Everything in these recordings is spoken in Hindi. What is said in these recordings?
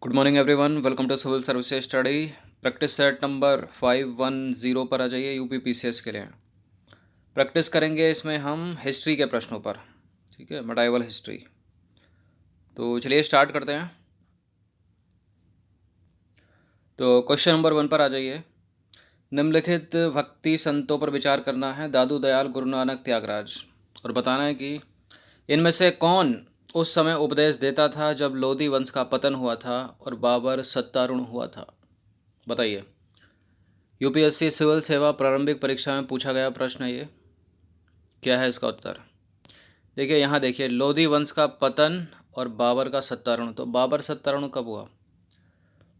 Good morning everyone, welcome to civil services study. Practice set number 510 पर आ जाइए। यूपी पीसीएस के लिए प्रैक्टिस करेंगे। इसमें हम हिस्ट्री के प्रश्नों पर, ठीक है, मेडाइवल हिस्ट्री। तो चलिए स्टार्ट करते हैं। तो क्वेश्चन नंबर 1 पर आ जाइए। निम्नलिखित भक्ति संतों पर विचार करना है। दादू दयाल, गुरु नानक, त्यागराज। और बताना है कि इनमें से कौन उस समय उपदेश देता था जब लोधी वंश का पतन हुआ था और बाबर सत्तारूढ़ हुआ था। बताइए। यूपीएससी सिविल सेवा प्रारंभिक परीक्षा में पूछा गया प्रश्न है ये। क्या है इसका उत्तर? देखिए यहाँ देखिए, लोधी वंश का पतन और बाबर का सत्तारूढ़। तो बाबर सत्तारूढ़ कब हुआ?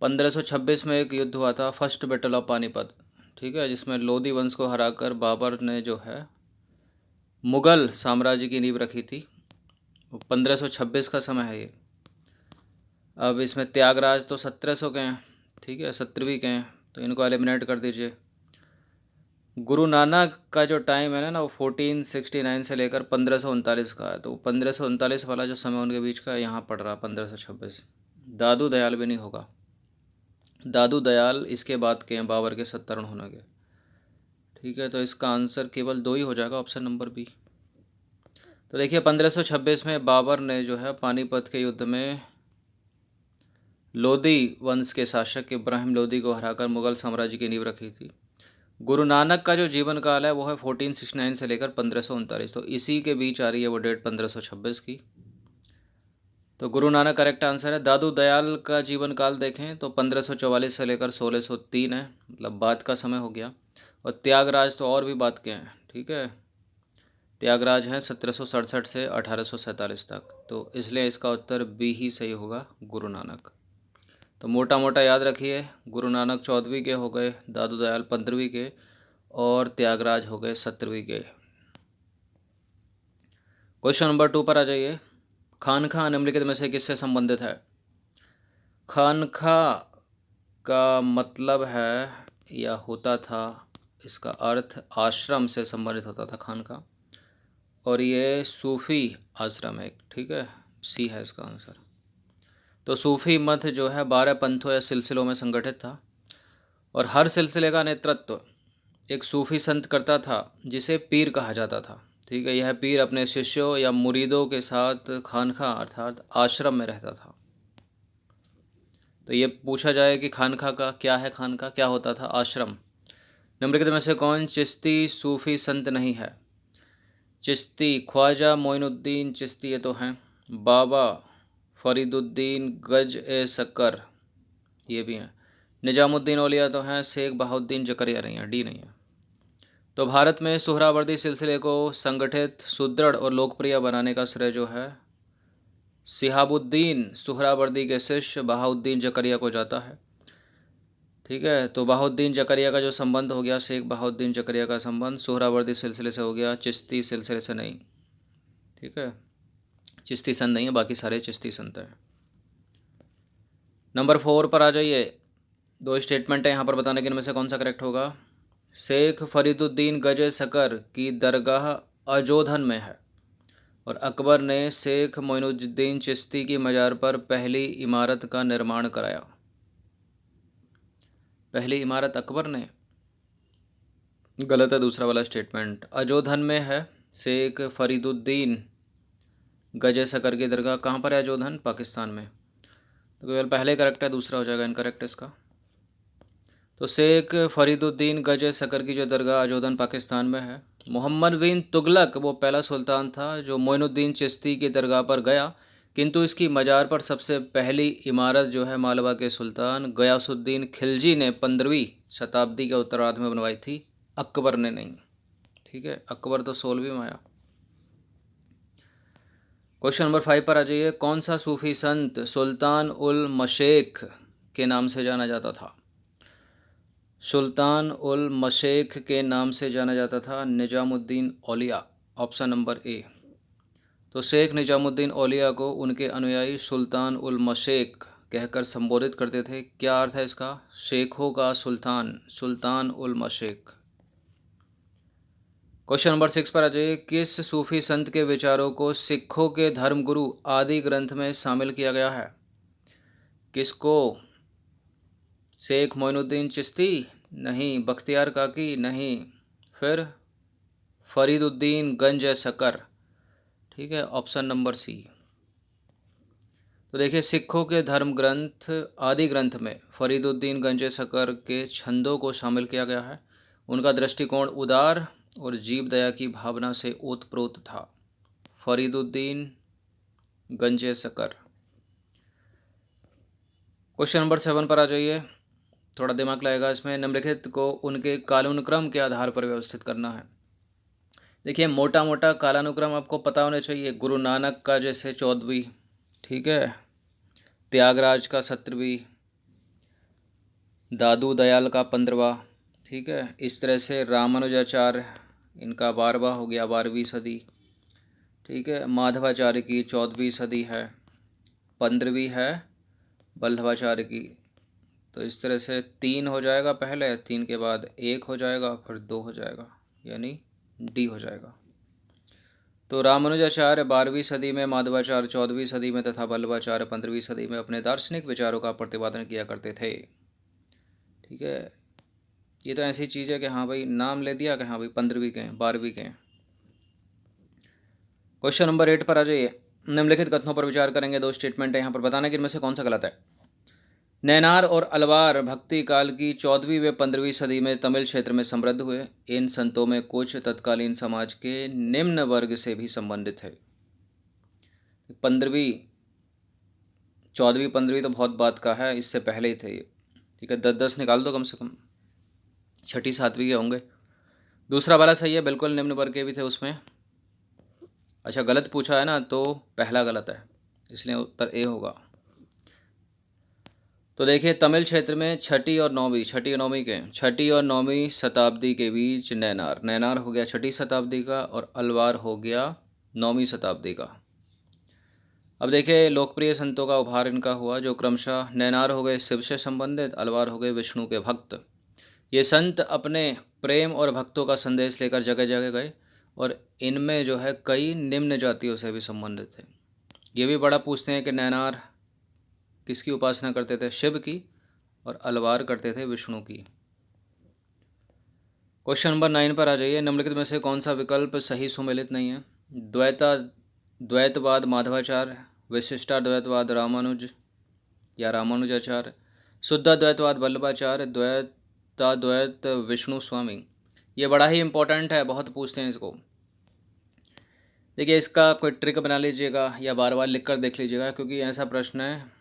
1526 में एक युद्ध हुआ था, फर्स्ट बैटल ऑफ पानीपत, ठीक है, जिसमें लोधी वंश को हराकर बाबर ने जो है मुगल साम्राज्य की नींव रखी थी। 1526 का समय है ये। अब इसमें त्यागराज तो 1700 के हैं, ठीक है, 17वीं के हैं, तो इनको एलिमिनेट कर दीजिए। गुरु नानक का जो टाइम है ना वो 1469 से लेकर 1539 का है। तो 1539 वाला जो समय उनके बीच का यहाँ पड़ रहा 1526। दादू दयाल भी नहीं होगा। दादू दयाल इसके बाद के हैं, बाबर के सत्तारूढ़ होने के, ठीक है। तो इसका आंसर केवल 2 ही हो जाएगा, ऑप्शन नंबर बी। तो देखिए 1526 में बाबर ने जो है पानीपत के युद्ध में लोधी वंश के शासक इब्राहिम लोधी को हराकर मुगल साम्राज्य की नींव रखी थी। गुरु नानक का जो जीवन काल है वो है 1469 से लेकर 1539, तो इसी के बीच आ रही है वो डेट 1526 की। तो गुरु नानक करेक्ट आंसर है। दादू दयाल का जीवन काल देखें तो 1544 से लेकर 1603 है, मतलब बाद का समय हो गया। और त्यागराज तो और भी बाद के हैं, ठीक है। त्यागराज हैं 1767 से 1847 तक, तो इसलिए इसका उत्तर बी ही सही होगा, गुरु नानक। तो मोटा मोटा याद रखिए, गुरु नानक 14वीं के हो गए, दादू दयाल 15वीं के, और त्यागराज हो गए 17वीं के। क्वेश्चन नंबर 2 पर आ जाइए। खानखा निम्नलिखित में से किससे संबंधित है? खानखा का मतलब है या होता था, इसका अर्थ आश्रम से संबंधित होता था खानका, और ये सूफी आश्रम है, ठीक है, सी है इसका आंसर। तो सूफी मत जो है 12 पंथों या सिलसिलों में संगठित था, और हर सिलसिले का नेतृत्व एक सूफी संत करता था जिसे पीर कहा जाता था, ठीक है। यह पीर अपने शिष्यों या मुरीदों के साथ खानखा अर्थात आश्रम में रहता था। तो ये पूछा जाए कि खानखा का क्या है, खानका क्या होता था? आश्रम। निम्नलिखित में से कौन चिश्ती सूफी संत नहीं है? चिश्ती ख्वाजा मोइनुद्दीन चिश्ती ये तो हैं, बाबा फरीदुद्दीन गज ए सक्कर ये भी हैं, निजामुद्दीन औलिया तो हैं, शेख बहाउद्दीन जकरिया नहीं है, डी नहीं है। तो भारत में सुहरावर्दी सिलसिले को संगठित, सुदृढ़ और लोकप्रिय बनाने का श्रेय जो है सिहाबुद्दीन सुहरावर्दी के शिष्य बहाउद्दीन जकरिया को जाता है, ठीक है। तो बहाउद्दीन जकरिया का जो संबंध हो गया, शेख बहाउद्दीन जकरिया का संबंध सुहरावर्दी सिलसिले से हो गया, चिश्ती सिलसिले से नहीं, ठीक है। चिश्ती संत नहीं है, बाकी सारे चिश्ती संत हैं। नंबर 4 पर आ जाइए। 2 स्टेटमेंट है यहाँ पर, बताने के इनमें से कौन सा करेक्ट होगा? शेख फरीदुद्दीन गजे सकर की दरगाह अजोधन में है, और अकबर ने शेख मोइनुद्दीन चिश्ती की मज़ार पर पहली इमारत का निर्माण कराया। पहली इमारत अकबर ने? गलत है दूसरा वाला स्टेटमेंट। अजोधन में है शेख फरीदुद्दीन गजे सकर की दरगाह। कहाँ पर है अजोधन? पाकिस्तान में। तो केवल पहले करेक्ट है, दूसरा हो जाएगा इनकरेक्ट इसका। तो शेख फरीदुद्दीन गजे सकर की जो दरगाह अजोधन पाकिस्तान में है। मोहम्मद बिन तुगलक वो पहला सुल्तान था जो मोइनुद्दीन चिश्ती की दरगाह पर गया, किंतु इसकी मज़ार पर सबसे पहली इमारत जो है मालवा के सुल्तान गयासुद्दीन खिलजी ने 15वीं शताब्दी के उत्तरार्ध में बनवाई थी, अकबर ने नहीं, ठीक है। अकबर तो 16वीं में आया। क्वेश्चन नंबर 5 पर आ जाइए। कौन सा सूफी संत सुल्तान उल मशेख के नाम से जाना जाता था? सुल्तान उल मशेख के नाम से जाना जाता था निजामुद्दीन औलिया, ऑप्शन नंबर ए। तो शेख निजामुद्दीन औलिया को उनके अनुयायी सुल्तान उल मशेख कहकर संबोधित करते थे। क्या अर्थ है इसका? शेखों का सुल्तान, सुल्तान उल मशेख। क्वेश्चन नंबर 6 पर आ जाइए। किस सूफी संत के विचारों को सिखों के धर्मगुरु आदि ग्रंथ में शामिल किया गया है? किसको? शेख मोइनुद्दीन चिश्ती? नहीं। बख्तियार काकी? नहीं। फिर फरीदुद्दीन गंज शकर। ठीक है, ऑप्शन नंबर सी। तो देखिए, सिखों के धर्म ग्रंथ आदि ग्रंथ में फरीदुद्दीन गंज शकर के छंदों को शामिल किया गया है। उनका दृष्टिकोण उदार और जीव दया की भावना से ओतप्रोत था। फरीदुद्दीन गंज शकर। क्वेश्चन नंबर 7 पर आ जाइए। थोड़ा दिमाग लगेगा इसमें। निम्नलिखित को उनके कालानुक्रम के आधार पर व्यवस्थित करना है। देखिए, मोटा मोटा कालानुक्रम आपको पता होना चाहिए। गुरु नानक का जैसे 14वीं, ठीक है, त्यागराज का 17वीं, दादू दयाल का 15वां, ठीक है। इस तरह से रामानुजाचार्य इनका 12वां हो गया, 12वीं सदी, ठीक है। माधवाचार्य की 14वीं सदी है, 15वीं है वल्लभाचार्य की। तो इस तरह से 3 हो जाएगा पहले, 3 के बाद 1 हो जाएगा, फिर 2 हो जाएगा, यानी डी हो जाएगा। तो रामानुजाचार्य 12वीं सदी में, माधवाचार्य 14वीं सदी में तथा वल्लभाचार्य 15वीं सदी में अपने दार्शनिक विचारों का प्रतिपादन किया करते थे। ठीक है, ये तो ऐसी चीज़ है कि हाँ भाई नाम ले दिया कि हाँ भाई 15वीं के हैं, 12वीं के हैं। क्वेश्चन नंबर 8 पर आ जाइए। निम्नलिखित कथनों पर विचार करेंगे। 2 स्टेटमेंट है यहाँ पर, बताना कि इनमें से कौन सा गलत है। नैनार और अलवार भक्ति काल की 14वीं व 15वीं सदी में तमिल क्षेत्र में समृद्ध हुए। इन संतों में कुछ तत्कालीन समाज के निम्न वर्ग से भी संबंधित है। 15वीं 14वीं 15वीं तो बहुत बात का है, इससे पहले ही थे ये। ठीक है, 10-10 निकाल दो कम से कम, 6ठी 7वीं के होंगे। दूसरा वाला सही है, बिल्कुल निम्न वर्ग के भी थे उसमें। अच्छा, गलत पूछा है ना, तो पहला गलत है, इसलिए उत्तर ए होगा। तो देखिए, तमिल क्षेत्र में 6ठी और 9वीं, 6ठी और 9वीं के 6ठी और 9वीं शताब्दी के बीच नैनार हो गया 6ठी शताब्दी का, और अलवार हो गया 9वीं शताब्दी का। अब देखिए, लोकप्रिय संतों का उभार इनका हुआ, जो क्रमशः नैनार हो गए शिव से संबंधित, अलवार हो गए विष्णु के भक्त। ये संत अपने प्रेम और भक्तों का संदेश लेकर जगह जगह गए, और इनमें जो है कई निम्न जातियों से भी संबंधित थे। ये भी बड़ा पूछते हैं कि नैनार किसकी उपासना करते थे? शिव की, और अलवार करते थे विष्णु की। क्वेश्चन नंबर 9 पर आ जाइए। निम्नलिखित में से कौन सा विकल्प सही सुमेलित नहीं है? द्वैतवाद माधवाचार्य, विशिष्टाद्वैतवाद रामानुजाचार्य, शुद्धाद्वैतवाद वल्लभाचार्य, द्वैत विष्णु स्वामी। ये बड़ा ही इंपॉर्टेंट है, बहुत पूछते हैं इसको। देखिए, इसका कोई ट्रिक बना लीजिएगा या बार बार लिख कर देख लीजिएगा, क्योंकि ऐसा प्रश्न है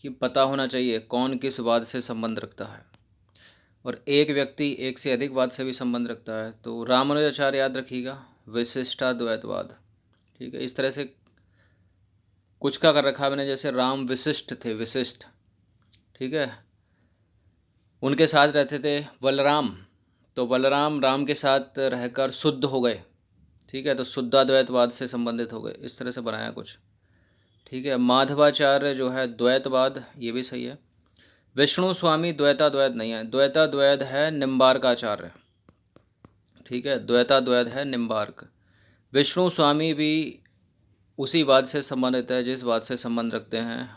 कि पता होना चाहिए कौन किस वाद से संबंध रखता है, और एक व्यक्ति एक से अधिक वाद से भी संबंध रखता है। तो रामानुजाचार्य याद रखिएगा, विशिष्टाद्वैतवाद। ठीक है, इस तरह से कुछ का कर रखा है मैंने, जैसे राम विशिष्ट थे, विशिष्ट, ठीक है। उनके साथ रहते थे बलराम, तो बलराम राम के साथ रहकर शुद्ध हो गए, ठीक है, तो शुद्धाद्वैतवाद से संबंधित हो गए। इस तरह से बनाया कुछ, ठीक है। माधवाचार्य जो है द्वैतवाद, ये भी सही है। विष्णु स्वामी द्वैताद्वैत नहीं है, द्वैताद्वैत है निम्बार्काचार्य, ठीक है, द्वैताद्वैत है निम्बार्क। विष्णु स्वामी भी उसी वाद से संबंधित है जिस वाद से संबंध रखते हैं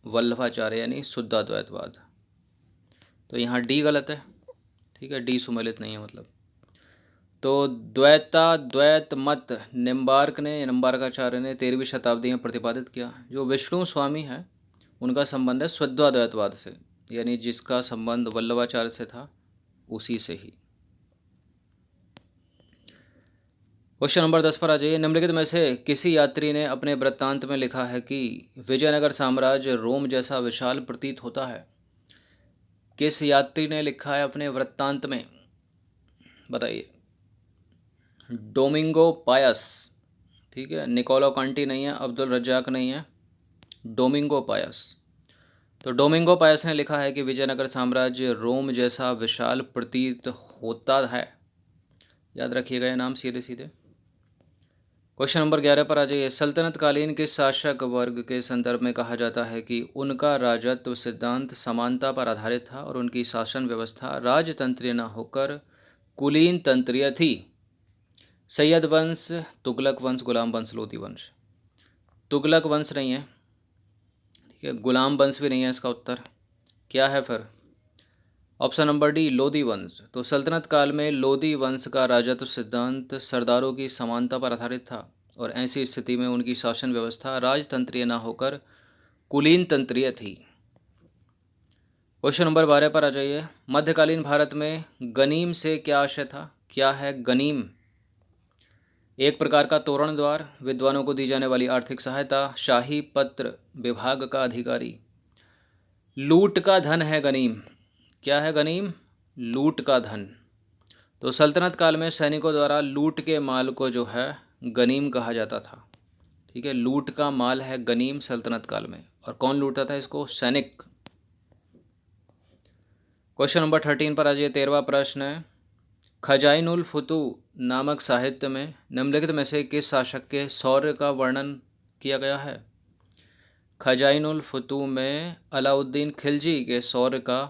वल्लभाचार्य, यानी शुद्धाद्वैतवाद। तो यहाँ डी गलत है, ठीक है, डी सुमेलित नहीं है मतलब। तो द्वैत मत निम्बार्काचार्य ने 13वीं शताब्दी में प्रतिपादित किया। जो विष्णु स्वामी है उनका संबंध है शुद्धाद्वैतवाद से, यानी जिसका संबंध वल्लभाचार्य से था उसी से ही। क्वेश्चन नंबर 10 पर आ जाइए। निम्नलिखित में से किसी यात्री ने अपने वृत्तांत में लिखा है कि विजयनगर साम्राज्य रोम जैसा विशाल प्रतीत होता है? किस यात्री ने लिखा है अपने वृत्तांत में, बताइए? डोमिंगो पायस, ठीक है, निकोलो कांटी नहीं है, अब्दुल रज्जाक नहीं है, डोमिंगो पायस। तो डोमिंगो पायस ने लिखा है कि विजयनगर साम्राज्य रोम जैसा विशाल प्रतीत होता है। याद रखिएगा ये नाम सीधे सीधे। क्वेश्चन नंबर 11 पर आ जाइए। सल्तनत कालीन के शासक वर्ग के संदर्भ में कहा जाता है कि उनका राजत्व सिद्धांत समानता पर आधारित था और उनकी शासन व्यवस्था राजतंत्रीय न होकर कुलीन तंत्रीय थी। सैयद वंश, तुगलक वंश, गुलाम वंश, लोधी वंश। तुगलक वंश नहीं है, ठीक है, गुलाम वंश भी नहीं है इसका उत्तर। क्या है फिर? ऑप्शन नंबर डी, लोधी वंश। तो सल्तनत काल में लोधी वंश का राजत्व सिद्धांत सरदारों की समानता पर आधारित था और ऐसी स्थिति में उनकी शासन व्यवस्था राजतंत्रीय न होकर कुलीन तंत्रीय थी। क्वेश्चन नंबर 12 पर आ जाइए। मध्यकालीन भारत में गनीम से क्या आशय था? क्या है गनीम? एक प्रकार का तोरण द्वार, विद्वानों को दी जाने वाली आर्थिक सहायता, शाही पत्र विभाग का अधिकारी। लूट का धन है गनीम। क्या है गनीम? लूट का धन। तो सल्तनत काल में सैनिकों द्वारा लूट के माल को जो है गनीम कहा जाता था। ठीक है, लूट का माल है गनीम सल्तनत काल में। और कौन लूटता था इसको? सैनिक। क्वेश्चन नंबर 13 पर आ जाइए। 13वां प्रश्न है, खजाइनुल फुतू नामक साहित्य में निम्नलिखित में से किस शासक के शौर्य का वर्णन किया गया है? खजाइनुल फुतू में अलाउद्दीन खिलजी के शौर्य का,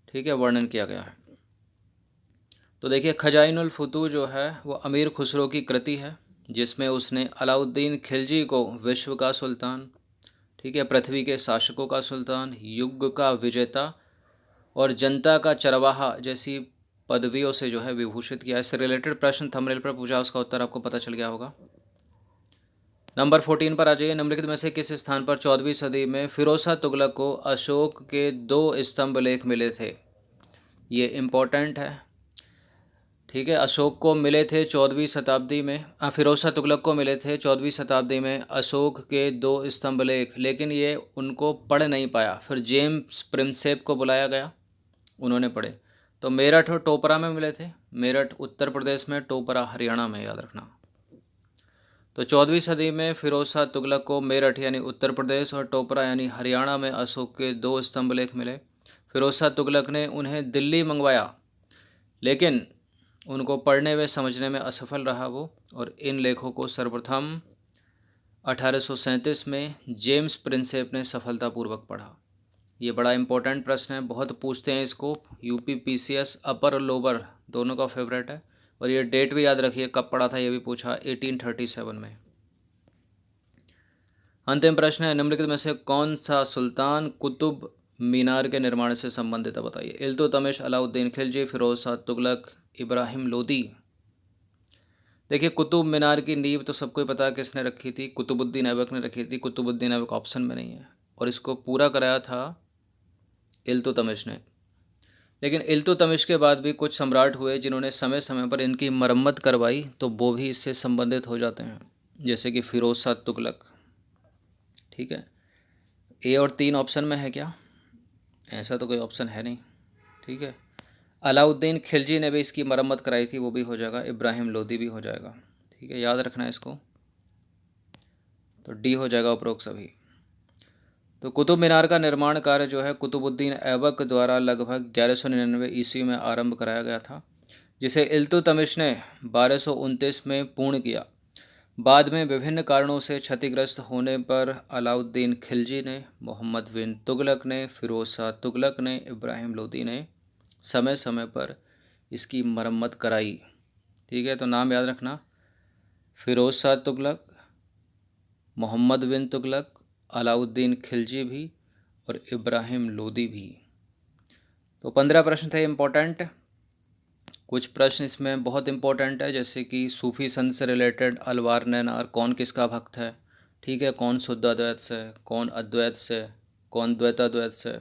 ठीक है, वर्णन किया गया है। तो देखिए, खजाइनुल फुतू जो है वो अमीर खुसरो की कृति है, जिसमें उसने अलाउद्दीन खिलजी को विश्व का सुल्तान, ठीक है, पृथ्वी के शासकों का सुल्तान, युग का विजेता और जनता का चरवाहा जैसी पदवियों से जो है विभूषित किया। इससे रिलेटेड प्रश्न थंबनेल पर पूछा, उसका उत्तर आपको पता चल गया होगा। नंबर 14 पर आ जाइए। निम्नलिखित में से किस स्थान पर 14वीं सदी में फिरोज तुगलक को अशोक के 2 स्तंभ लेख मिले थे? ये इम्पोर्टेंट है। ठीक है, अशोक को मिले थे 14वीं शताब्दी में, फिरोज तुगलक को मिले थे 14वीं शताब्दी में अशोक के 2 स्तंभ लेख, लेकिन ये उनको पढ़ नहीं पाया। फिर जेम्स प्रिंसेप को बुलाया गया, उन्होंने पढ़े। तो मेरठ और टोपरा में मिले थे। मेरठ उत्तर प्रदेश में, टोपरा हरियाणा में, याद रखना। तो 14वीं सदी में फिरोज शाह तुगलक को मेरठ यानी उत्तर प्रदेश और टोपरा यानी हरियाणा में अशोक के 2 स्तंभ लेख मिले। फिरोज शाह तुगलक ने उन्हें दिल्ली मंगवाया, लेकिन उनको पढ़ने व समझने में असफल रहा वो, और इन लेखों को सर्वप्रथम 1837 में जेम्स प्रिंसेप ने सफलतापूर्वक पढ़ा। ये बड़ा इंपॉर्टेंट प्रश्न है, बहुत पूछते हैं इसको। यूपी पीसीएस अपर और लोअर दोनों का फेवरेट है। और ये डेट भी याद रखिए, कब पढ़ा था ये भी पूछा, 1837 में। अंतिम प्रश्न है, निम्नलिखित में से कौन सा सुल्तान कुतुब मीनार के निर्माण से संबंधित है? बताइए। इल्तुतमिश, अलाउद्दीन खिलजी, फिरोज शाह तुगलक, इब्राहिम लोदी। देखिए, कुतुब मीनार की नींव तो सबको ही पता है किसने रखी थी, कुतुबुद्दीन ऐबक ने रखी थी। कुतुबुद्दीन ऐबक ऑप्शन में नहीं है, और इसको पूरा कराया था इल्तुतमिश ने। लेकिन इल्तुतमिश के बाद भी कुछ सम्राट हुए जिन्होंने समय समय पर इनकी मरम्मत करवाई, तो वो भी इससे संबंधित हो जाते हैं, जैसे कि फिरोज शाह तुगलक। ठीक है, ए और 3 ऑप्शन में है क्या? ऐसा तो कोई ऑप्शन है नहीं। ठीक है, अलाउद्दीन खिलजी ने भी इसकी मरम्मत कराई थी, वो भी हो जाएगा। इब्राहिम लोदी भी हो जाएगा। ठीक है, याद रखना है इसको। तो डी हो जाएगा उपरोक्त सभी। तो कुतुब मीनार का निर्माण कार्य जो है कुतुबुद्दीन ऐबक द्वारा लगभग 1199 ईस्वी में आरंभ कराया गया था, जिसे इल्तुतमिश ने 1229 में पूर्ण किया। बाद में विभिन्न कारणों से क्षतिग्रस्त होने पर अलाउद्दीन खिलजी ने, मोहम्मद बिन तुगलक ने, फिरोज शाह तुगलक ने, इब्राहिम लोदी ने समय समय पर इसकी मरम्मत कराई। ठीक है, तो नाम याद रखना, फिरोज शाह तुगलक, मोहम्मद बिन तुगलक, अलाउद्दीन खिलजी भी और इब्राहिम लोदी भी। तो 15 प्रश्न थे इम्पोर्टेंट। कुछ प्रश्न इसमें बहुत इम्पोर्टेंट है, जैसे कि सूफी संत से रिलेटेड अलवार नैनार कौन किसका भक्त है? ठीक है, कौन शुद्ध अद्वैत से, कौन अद्वैत से, कौन द्वैताद्वैत से।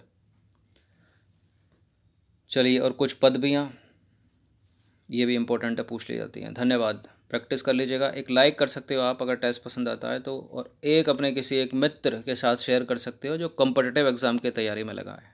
चलिए, और कुछ पदवियाँ, ये भी इम्पोर्टेंट है, पूछ ली जाती हैं। धन्यवाद, प्रैक्टिस कर लीजिएगा। एक लाइक कर सकते हो आप अगर टेस्ट पसंद आता है तो, और एक अपने किसी एक मित्र के साथ शेयर कर सकते हो जो कॉम्पिटिटिव एग्ज़ाम की तैयारी में लगा है।